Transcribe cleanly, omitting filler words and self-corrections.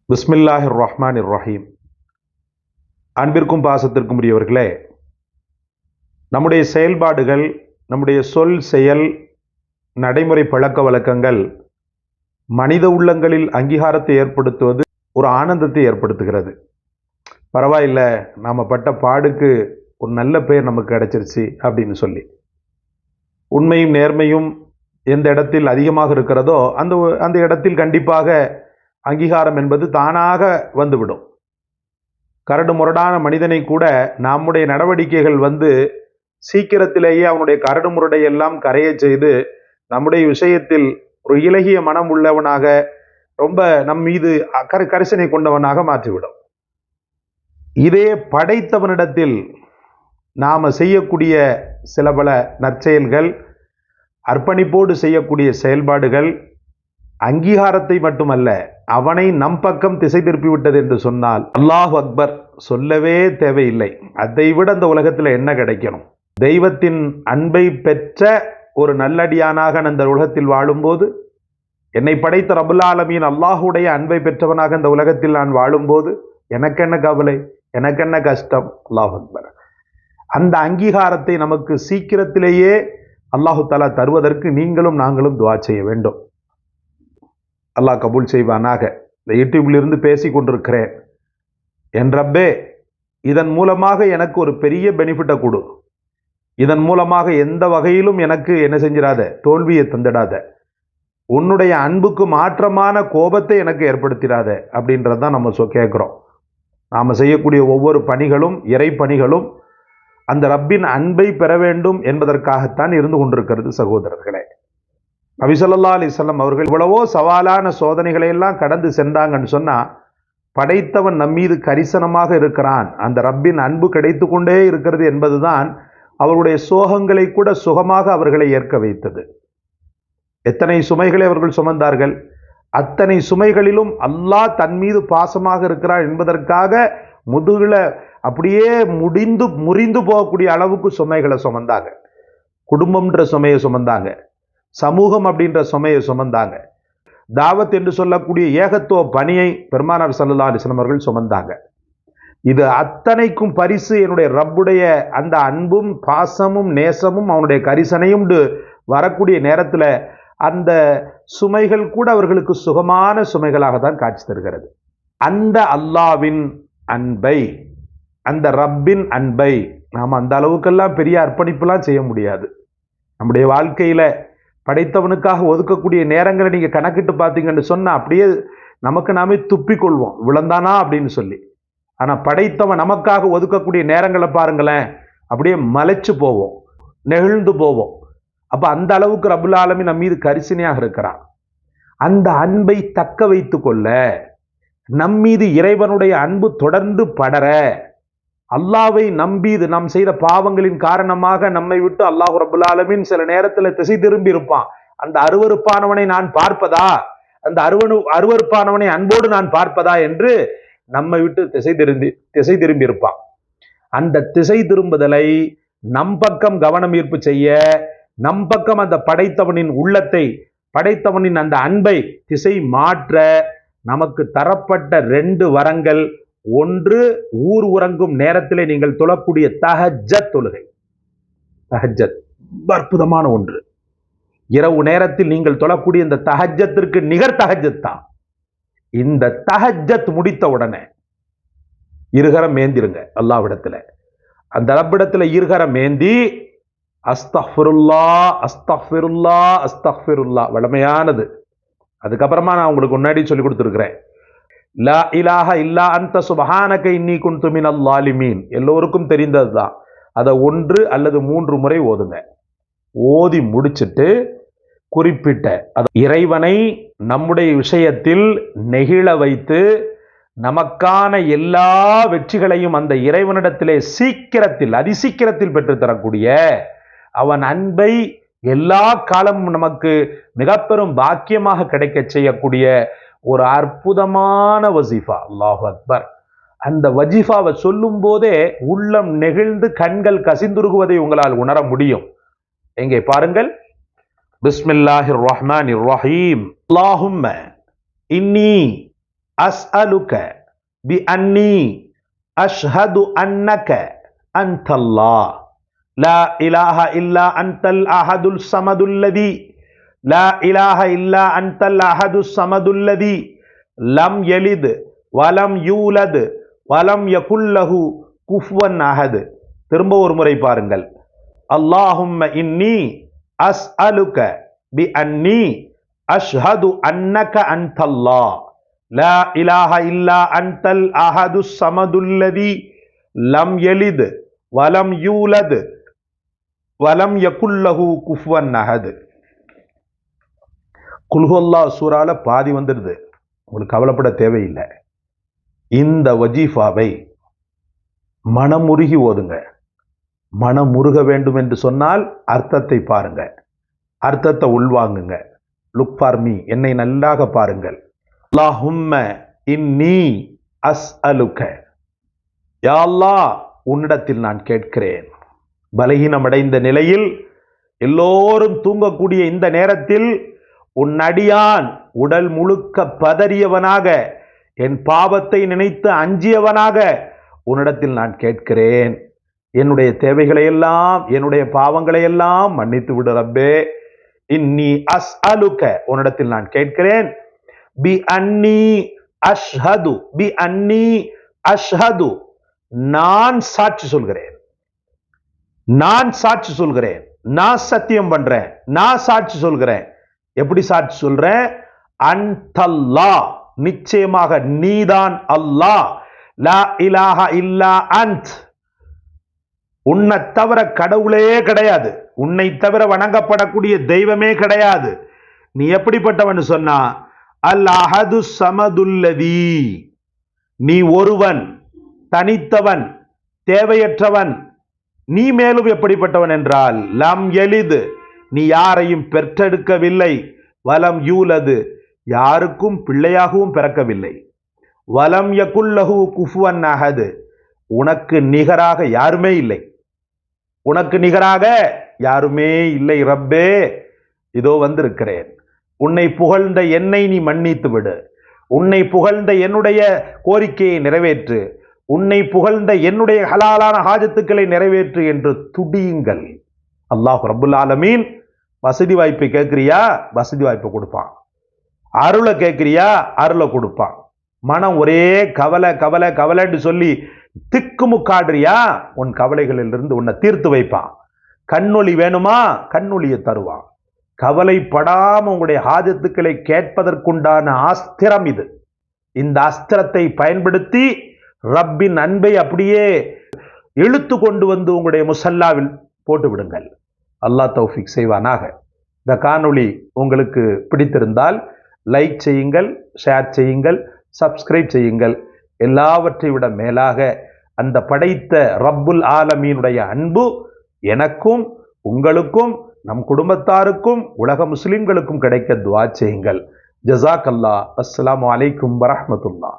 பிஸ்மில்லாஹிர் ரஹ்மானிர் ரஹீம். அன்பிற்கும் பாசத்திற்கும் உரியவர்களே, நம்முடைய செயல்பாடுகள், நம்முடைய சொல், செயல், நடைமுறை பழக்க வழக்கங்கள் மனித உள்ளங்களில் அங்கீகாரத்தை ஏற்படுத்துவது, ஒரு ஆனந்தத்தை ஏற்படுத்துகிறது. பரவாயில்ல, நாம் பட்ட பாடுக்கு ஒரு நல்ல பெயர் நமக்கு கிடைச்சிருச்சு அப்படின்னு சொல்லி. உண்மையும் நேர்மையும் எந்த இடத்தில் அதிகமாக இருக்கிறதோ அந்த அந்த இடத்தில் கண்டிப்பாக அங்கீகாரம் என்பது தானாக வந்துவிடும். கரடு முரடான மனிதனை கூட நம்முடைய நடவடிக்கைகள் சீக்கிரத்திலேயே அவனுடைய கரடு முரடையெல்லாம் கரைய செய்து நம்முடைய விஷயத்தில் ஒரு இலகிய மனம் உள்ளவனாக, ரொம்ப நம் மீது கரிசனை கொண்டவனாக மாற்றிவிடும். இதே படைத்தவனிடத்தில் நாம செய்யக்கூடிய சில பல நற்செயல்கள், அர்ப்பணிப்போடு செய்யக்கூடிய செயல்பாடுகள் அங்கீகாரத்தை மட்டுமல்ல, அவனை நம் பக்கம் திசை திருப்பிவிட்டது என்று சொன்னால் அல்லாஹ் அக்பர் சொல்லவே தேவையில்லை. அதை விட அந்த உலகத்தில் என்ன கிடைக்கணும்? தெய்வத்தின் அன்பை பெற்ற ஒரு நல்லடியானாக அந்த உலகத்தில் வாழும்போது, என்னை படைத்த ரபுல் ஆலமீன் அல்லாஹுடைய அன்பை பெற்றவனாக அந்த உலகத்தில் நான் வாழும்போது எனக்கு என்ன கவலை, எனக்கு என்ன கஷ்டம்? அல்லாஹ் அக்பர். அந்த அங்கீகாரத்தை நமக்கு சீக்கிரத்திலேயே அல்லாஹு தஆலா தருவதற்கு நீங்களும் நாங்களும் துஆ செய்ய வேண்டும். அல்லாஹ் கபூல் செய்வானாக. இந்த யூடியூபிலிருந்து பேசி கொண்டிருக்கிறேன். என் ரப்பே, இதன் மூலமாக எனக்கு ஒரு பெரிய பெனிஃபிட்டை கொடு. இதன் மூலமாக எந்த வகையிலும் எனக்கு என்ன செஞ்சிடாத, தோல்வியை தந்துடாத. உன்னுடைய அன்புக்கு மாற்றமான கோபத்தை எனக்கு ஏற்படுத்திடாத அப்படின்றது தான் நம்ம கேட்குறோம். நாம் செய்யக்கூடிய ஒவ்வொரு பணிகளும், இறை பணிகளும் அந்த ரப்பின் அன்பை பெற வேண்டும் என்பதற்காகத்தான் இருந்து கொண்டிருக்கிறது. சகோதரர்களே, நபி ஸல்லல்லாஹு அலைஹி வஸல்லம் அவர்கள் இவ்வளவோ சவாலான சோதனைகளை எல்லாம் கடந்து சென்றாங்கன்னு சொன்னா, படைத்தவன் நம்மீது கரிசனமாக இருக்கிறான், அந்த ரப்பின் அன்பு கிடைத்து கொண்டே இருக்கிறது என்பதுதான் அவருடைய சோகங்களை கூட சுகமாக அவர்களை ஏற்க வைத்தது. எத்தனை சுமைகளை அவர்கள் சுமந்தார்கள், அத்தனை சுமைகளிலும் அல்லாஹ் தன் மீது பாசமாக இருக்கிறார் என்பதற்காக முதுகுல அப்படியே முறிந்து போகக்கூடிய அளவுக்கு சுமைகளை சுமந்தாங்க. குடும்பம்ன்ற சுமையை சுமந்தாங்க, சமூகம் அப்படின்ற சுமையை சுமந்தாங்க, தாவத் என்று சொல்லக்கூடிய ஏகத்துவ பணியை பெருமானார் ஸல்லல்லாஹு அலைஹி வஸல்லம் அவர்கள் சுமந்தாங்க. இது அத்தனைக்கும் பரிசு என்னுடைய ரப்புடைய அந்த அன்பும் பாசமும் நேசமும் அவனுடைய கரிசனையும் வரக்கூடிய நேரத்தில் அந்த சுமைகள் கூட அவர்களுக்கு சுகமான சுமைகளாக தான் காட்சி தருகிறது. அந்த அல்லாவின் அன்பை, அந்த ரப்பின் அன்பை நாம் அந்த அளவுக்கெல்லாம் பெரிய அர்ப்பணிப்புலாம் செய்ய முடியாது. நம்முடைய வாழ்க்கையில படைத்தவனுக்காக ஒதுக்கக்கூடிய நேரங்களை நீங்க கணக்கிட்டு பார்த்தீங்கன்னு சொன்னா அப்படியே நமக்கு நாமே துப்பிக்கொள்வோம், விழுந்தானா அப்படின்னு சொல்லி. ஆனா படைத்தவன் நமக்காக ஒதுக்கக்கூடிய நேரங்களை பாருங்களேன், அப்படியே மலைச்சு போவோம், நெகிழ்ந்து போவோம். அப்ப அந்த அளவுக்கு ரப்புல் ஆலமீன் நம் மீது கரிசனையாக இருக்கிறான். அந்த அன்பை தக்க வைத்து கொள்ள, நம் மீது இறைவனுடைய அன்பு தொடர்ந்து படர, அல்லாவை நம்பி நாம் செய்த பாவங்களின் காரணமாக நம்மை விட்டு அல்லாஹ் ரப்புல் ஆலமீன் சில நேரத்தில் திசை திரும்பி இருப்பான். அந்த அருவருப்பானவனை நான் பார்ப்பதா, அந்த அருவருப்பானவனை அன்போடு நான் பார்ப்பதா என்று நம்மை விட்டு திசை திரும்பி இருப்பான். அந்த திசை திரும்புதலை நம் பக்கம் கவனம் ஈர்ப்பு செய்ய, நம் பக்கம் அந்த படைத்தவனின் உள்ளத்தை, படைத்தவனின் அந்த அன்பை திசை மாற்ற நமக்கு தரப்பட்ட 2 வரங்கள். ஒன்று, ஊர் உறங்கும் நேரத்திலே நீங்கள் தொழக்கூடிய தஹஜ்ஜத் தொழுகை. தஹஜ்ஜத் அற்புதமான ஒன்று. இரவு நேரத்தில் நீங்கள் தொழக்கூடிய இந்த தஹஜ்ஜத்திற்கு நிகர் தஹஜ்ஜத் தான். இந்த தஹஜ்ஜத் முடித்த உடனே இருகரம் மேந்திருங்க அல்லாஹ்விடத்துல. அந்த ரப்பிடத்துல இருகரம் மேந்தி அஸ்தக்ஃபிருல்லாஹ் அஸ்தக்ஃபிருல்லாஹ் அஸ்தக்ஃபிருல்லாஹ், வளமையானது. அதுக்கப்புறமா நான் உங்களுக்கு முன்னாடி சொல்லி கொடுத்துருக்கிறேன், லா இலாஹ இல்லா அன்த சுப்ஹானக இன்னி குன்து மினல் ஸாலிமீன், எல்லோருக்கும் தெரிந்ததுதான். அதை 1 அல்லது 3 முறை ஓதுங்க. ஓதி முடிச்சுட்டு குறிப்பிட்ட இறைவனை நம்முடைய விஷயத்தில் நெகிழ வைத்து நமக்கான எல்லா வெற்றிகளையும் அந்த இறைவனிடத்திலே சீக்கிரத்தில், அதிசீக்கிரத்தில் பெற்றுத்தரக்கூடிய அவன் அன்பை எல்லா காலமும் நமக்கு மிக பெரும் பாக்கியமாக கிடைக்க செய்யக்கூடிய ஒரு அற்புதமான வஜீஃபா. அல்லாஹு அக்பர். அந்த வஜீஃபாவை சொல்லும் போதே உள்ளம் நெகிழ்ந்து கண்கள் கசிந்துருகுவதை உங்களால் உணர முடியும். எங்கே பாருங்கள், பிஸ்மில்லாஹிர் ரஹ்மானிர் ரஹீம். அல்லாஹும்ம இன்னி அஸ்அலுக பி அன்னி அஷ்ஹது அன்னக அன்தல்லாஹ் லா இலாஹ இல்லா அன்தல் அஹதுல் ஸமதுல்லதி லா இலாஹ இல்லா அன்தல் அஹதுஸ் ஸமதுல்லதி லம் யலித் வலம் யூலத் வலம் யகுல்லஹு குஃபுவன் அஹத். திரும்ப ஒரு முறை பாருங்கள். அல்லாஹும்ம இன்னி அஸ்அலுக பி அன்னி அஷ்ஹது அன்னக அன்தல்லாஹ் லா இலாஹ இல்லா அன்தல் அஹதுஸ் ஸமதுல்லதி லம் யலித் வலம் யூலத் வலம் யகுல்லஹு குஃபுவன் அஹத். குல்ஹுவல்லாஹ் சூரால பாதி வந்துடுது, உங்களுக்கு கவலைப்பட தேவையில்லை. இந்த வஜீஃபாவை மனமுருகி ஓதுங்க. மனமுருக வேண்டும் என்று சொன்னால் அர்த்தத்தை பாருங்க, அர்த்தத்தை உள்வாங்குங்க. லுக் ஃபார் மீ, என்னை நல்லாக பாருங்கள். அல்லாஹும்ம இன்னி அஸ்அலுக, யா அல்லாஹ் உன்னிடத்தில் நான் கேட்கிறேன். பலகீனமடைந்த நிலையில் எல்லோரும் தூங்கக்கூடிய இந்த நேரத்தில் உன் அடியான் உடல் முழுக்க பதறியவனாக, என் பாவத்தை நினைத்து அஞ்சியவனாக உன்னிடத்தில் நான் கேட்கிறேன். என்னுடைய தேவைகளை எல்லாம், என்னுடைய பாவங்களை எல்லாம் மன்னித்து விடு ரப்பே. இன்னி அஸ்அலுக, உன்னிடத்தில் நான் கேட்கிறேன். பி அன்னி அஷ்ஹது, பி அன்னி அஷ்ஹது, நான் சாட்சி சொல்கிறேன், நான் சாட்சி சொல்கிறேன், நான் சத்தியம் பண்றேன், நான் சாட்சி சொல்கிறேன். எப்படி சாட்சி சொல்றேன்? அன்தல்லாஹ், நிச்சயமாக நீதான் அல்லாஹ். லா இலாஹ இல்லா அன்த், உன்னை தவிர கடவுளே கிடையாது, உன்னை தவிர வணங்கப்படக்கூடிய தெய்வமே கிடையாது. நீ எப்படிப்பட்டவன் சொன்னா, அல் அஹது ஸமதுல்லதி, நீ ஒருவன், தனித்தவன், தேவையற்றவன். நீ மேலும் எப்படிப்பட்டவன் என்றால், லம் யலித், நீ யாரையும் பெற்றெடுக்கவில்லை, வலம் யூலது, யாருக்கும் பிள்ளையாகவும் பிறக்கவில்லை, வலம் யகுல்லஹு குஃபுவன் அஹத், உனக்கு நிகராக யாருமே இல்லை, உனக்கு நிகராக யாருமே இல்லை ரப்பே. இதோ வந்திருக்கிறேன், உன்னை புகழ்ந்த என்னை நீ மன்னித்து விடு, உன்னை புகழ்ந்த என்னுடைய கோரிக்கையை நிறைவேற்று, உன்னை புகழ்ந்த என்னுடைய ஹலாலான ஹாஜத்துக்களை நிறைவேற்று என்று துடியுங்கள். அல்லாஹ் ரப்புல் ஆலமீன் வசதி வாய்ப்பை கேட்கிறியா, வசதி வாய்ப்பை கொடுப்பான். அருளை கேட்கிறியா, அருளை கொடுப்பான். மனம் ஒரே கவலை கவலை கவலைன்னு சொல்லி திக்குமுக்காடுறியா, உன் கவலைகளிலிருந்து உன்னை தீர்த்து வைப்பான். கண்ணொளி வேணுமா, கண்ணொளியை தருவான். கவலைப்படாம உங்களுடைய ஹாஜத்துக்களை கேட்பதற்குண்டான அஸ்திரம் இது. இந்த அஸ்திரத்தை பயன்படுத்தி ரப்பின் அன்பை அப்படியே இழுத்து கொண்டு வந்து உங்களுடைய முசல்லாவில் போட்டு விடுங்கள். அல்லாஹ் தௌஃபீக் செய்வானாக. இந்த காணொளி உங்களுக்கு பிடித்திருந்தால் லைக் செய்யுங்கள், ஷேர் செய்யுங்கள், சப்ஸ்கிரைப் செய்யுங்கள். எல்லாவற்றை விட மேலாக அந்த படைத்த ரப்புல் ஆலமீனுடைய அன்பு எனக்கும் உங்களுக்கும் நம் குடும்பத்தாருக்கும் உலக முஸ்லிம்களுக்கும் கிடைக்க துஆ செய்யுங்கள். ஜஸாக்கல்லாஹ். அஸ்ஸலாமு அலைக்கும் வரஹ்மத்துல்லாஹ்.